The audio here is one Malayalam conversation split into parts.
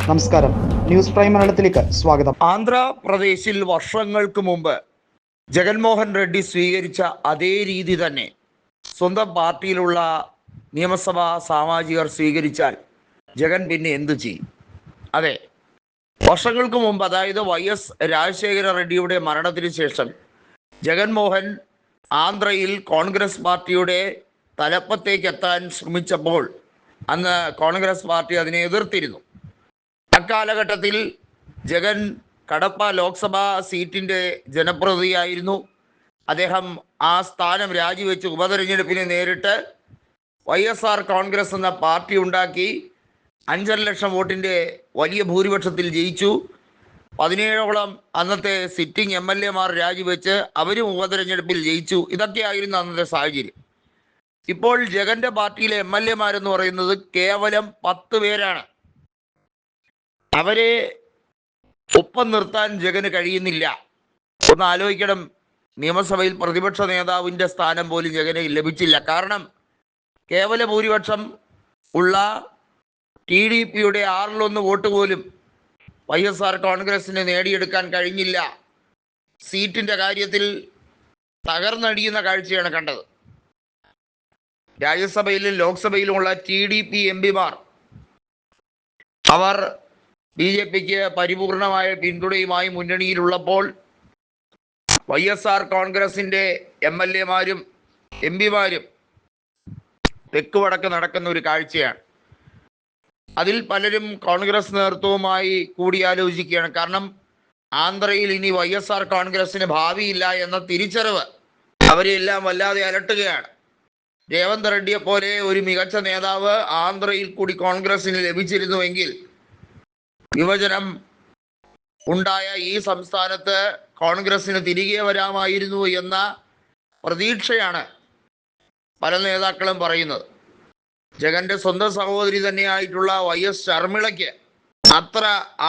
നമസ്കാരം, ന്യൂസ് പ്രൈം മലയാളത്തിലേക്ക് സ്വാഗതം. ആന്ധ്രാപ്രദേശിൽ വർഷങ്ങൾക്ക് മുമ്പ് ജഗൻമോഹൻ റെഡ്ഡി സ്വീകരിച്ച അതേ രീതി തന്നെ സ്വന്തം പാർട്ടിയിലുള്ള നിയമസഭാ സാമാജികർ സ്വീകരിച്ചാൽ ജഗൻ പിന്നെ എന്തു ചെയ്യും? അതെ, വർഷങ്ങൾക്ക് മുമ്പ്, അതായത് YS രാജശേഖര റെഡ്ഡിയുടെ മരണത്തിന് ശേഷം ജഗൻമോഹൻ ആന്ധ്രയിൽ കോൺഗ്രസ് പാർട്ടിയുടെ തലപ്പത്തേക്ക് എത്താൻ ശ്രമിച്ചപ്പോൾ അന്ന് കോൺഗ്രസ് പാർട്ടി അതിനെ എതിർത്തിരുന്നു. അക്കാലഘട്ടത്തിൽ ജഗൻ കടപ്പ ലോക്സഭാ സീറ്റിൻ്റെ ജനപ്രതിനിധിയായിരുന്നു. അദ്ദേഹം ആ സ്ഥാനം രാജിവെച്ച് ഉപതെരഞ്ഞെടുപ്പിനെ നേരിട്ട് YSR കോൺഗ്രസ് എന്ന പാർട്ടി ഉണ്ടാക്കി 5.5 ലക്ഷം വോട്ടിൻ്റെ വലിയ ഭൂരിപക്ഷത്തിൽ ജയിച്ചു. 17ഓളം അന്നത്തെ സിറ്റിംഗ് MLA മാർ രാജിവെച്ച് അവരും ഉപതെരഞ്ഞെടുപ്പിൽ ജയിച്ചു. ഇതൊക്കെയായിരുന്നു അന്നത്തെ സാഹചര്യം. ഇപ്പോൾ ജഗൻ്റെ പാർട്ടിയിലെ MLA മാരെന്ന് പറയുന്നത് കേവലം 10 പേരാണ്. അവരെ ഒപ്പം നിർത്താൻ ജഗന് കഴിയുന്നില്ല. ഒന്ന് ആലോചിക്കണം, നിയമസഭയിൽ പ്രതിപക്ഷ നേതാവിൻ്റെ സ്ഥാനം പോലും ജഗന് ലഭിച്ചില്ല. കാരണം കേവല ഭൂരിപക്ഷം ഉള്ള TDPയുടെ 1/6 വോട്ട് പോലും YSR കോൺഗ്രസിന് നേടിയെടുക്കാൻ കഴിഞ്ഞില്ല. സീറ്റിൻ്റെ കാര്യത്തിൽ തകർന്നടിയുന്ന കാഴ്ചയാണ് കണ്ടത്. രാജ്യസഭയിലും ലോക്സഭയിലുമുള്ള TDP MP മാർ അവർ BJPക്ക് പരിപൂർണമായ പിന്തുണയുമായി മുന്നണിയിലുള്ളപ്പോൾ YSR കോൺഗ്രസിൻ്റെ MLA മാരും MP മാരും തെക്ക് വടക്ക് നടക്കുന്ന ഒരു കാഴ്ചയാണ്. അതിൽ പലരും കോൺഗ്രസ് നേതൃത്വവുമായി കൂടിയാലോചിക്കുകയാണ്. കാരണം ആന്ധ്രയിൽ ഇനി YSR കോൺഗ്രസിന് ഭാവിയില്ല എന്ന തിരിച്ചറിവ് അവരെല്ലാം വല്ലാതെ അലട്ടുകയാണ്. രേവന്ത് റെഡ്ഡിയെ പോലെ ഒരു മികച്ച നേതാവ് ആന്ധ്രയിൽ കൂടി കോൺഗ്രസിന് ലഭിച്ചിരുന്നുവെങ്കിൽ വിഭജനം ഉണ്ടായ ഈ സംസ്ഥാനത്ത് കോൺഗ്രസിന് തിരികെ വരാമായിരുന്നു എന്ന പ്രതീക്ഷയാണ് പല നേതാക്കളും പറയുന്നത്. ജഗന്റെ സ്വന്തം സഹോദരി തന്നെയായിട്ടുള്ള YS ശർമിളയ്ക്ക് അത്ര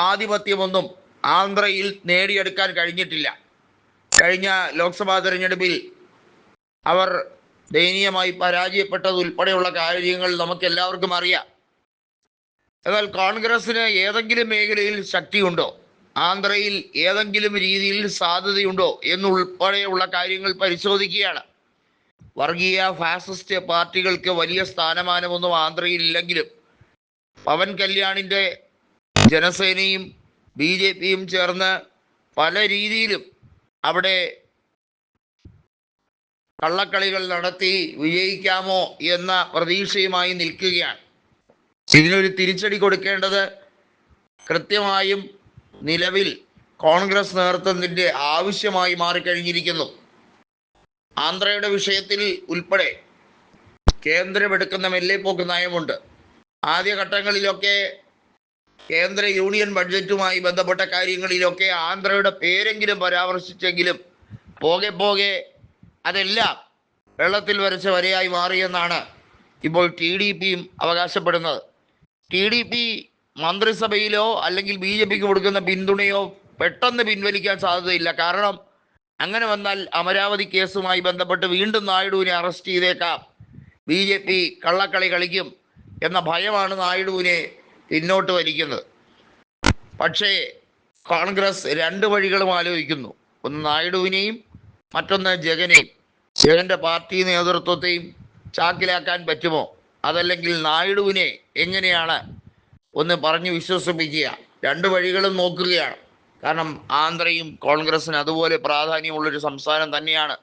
ആധിപത്യമൊന്നും ആന്ധ്രയിൽ നേടിയെടുക്കാൻ കഴിഞ്ഞിട്ടില്ല. കഴിഞ്ഞ ലോക്സഭാ തെരഞ്ഞെടുപ്പിൽ അവർ ദയനീയമായി പരാജയപ്പെട്ടത് ഉൾപ്പെടെയുള്ള കാര്യങ്ങൾ നമുക്കെല്ലാവർക്കും അറിയാം. എന്നാൽ കോൺഗ്രസിന് ഏതെങ്കിലും മേഖലയിൽ ശക്തിയുണ്ടോ, ആന്ധ്രയിൽ ഏതെങ്കിലും രീതിയിൽ സാധ്യതയുണ്ടോ എന്നുൾപ്പെടെയുള്ള കാര്യങ്ങൾ പരിശോധിക്കുകയാണ്. വർഗീയ ഫാസിസ്റ്റ് പാർട്ടികൾക്ക് വലിയ സ്ഥാനമാനമൊന്നും ആന്ധ്രയിൽ ഇല്ലെങ്കിലും പവൻ കല്യാണിൻ്റെ ജനസേനയും BJPയും ചേർന്ന് പല രീതിയിലും അവിടെ കള്ളക്കളികൾ നടത്തി വിജയിക്കാമോ എന്ന പ്രതീക്ഷയുമായി നിൽക്കുകയാണ്. ഇതിനൊരു തിരിച്ചടി കൊടുക്കേണ്ടത് കൃത്യമായും നിലവിൽ കോൺഗ്രസ് നേതൃത്വത്തിൻ്റെ ആവശ്യമായി മാറിക്കഴിഞ്ഞിരിക്കുന്നു. ആന്ധ്രയുടെ വിഷയത്തിൽ ഉൾപ്പെടെ കേന്ദ്രമെടുക്കുന്ന മെല്ലെപ്പോക്ക് നയമുണ്ട്. ആദ്യഘട്ടങ്ങളിലൊക്കെ കേന്ദ്ര യൂണിയൻ ബഡ്ജറ്റുമായി ബന്ധപ്പെട്ട കാര്യങ്ങളിലൊക്കെ ആന്ധ്രയുടെ പേരെങ്കിലും പരാമർശിച്ചെങ്കിലും പോകെ പോകെ അതെല്ലാം വെള്ളത്തിൽ വരച്ച വരയായി മാറിയെന്നാണ് ഇപ്പോൾ TDPയും അവകാശപ്പെടുന്നത്. TDP മന്ത്രിസഭയിലോ അല്ലെങ്കിൽ BJPക്ക് കൊടുക്കുന്ന പിന്തുണയോ പെട്ടെന്ന് പിൻവലിക്കാൻ സാധ്യതയില്ല. കാരണം അങ്ങനെ വന്നാൽ അമരാവതി കേസുമായി ബന്ധപ്പെട്ട് വീണ്ടും നായിഡുവിനെ അറസ്റ്റ് ചെയ്തേക്കാം, BJP കള്ളക്കളി കളിക്കും എന്ന ഭയമാണ് നായിഡുവിനെ പിന്നോട്ട് വലിക്കുന്നത്. പക്ഷേ കോൺഗ്രസ് 2 വഴികളും ആലോചിക്കുന്നു. ഒന്ന് നായിഡുവിനെയും മറ്റൊന്ന് ജഗനെയും. ജഗൻ്റെ പാർട്ടി നേതൃത്വത്തെയും ചാക്കിലാക്കാൻ പറ്റുമോ, അതല്ലെങ്കിൽ നായിഡുവിനെ എങ്ങനെയാണ് ഒന്ന് പറഞ്ഞ് വിശ്വസിപ്പിക്കുക? 2 വഴികളും നോക്കുകയാണ്. കാരണം ആന്ധ്രയും കോൺഗ്രസിന് അതുപോലെ പ്രാധാന്യമുള്ളൊരു സംസ്ഥാനം തന്നെയാണ്.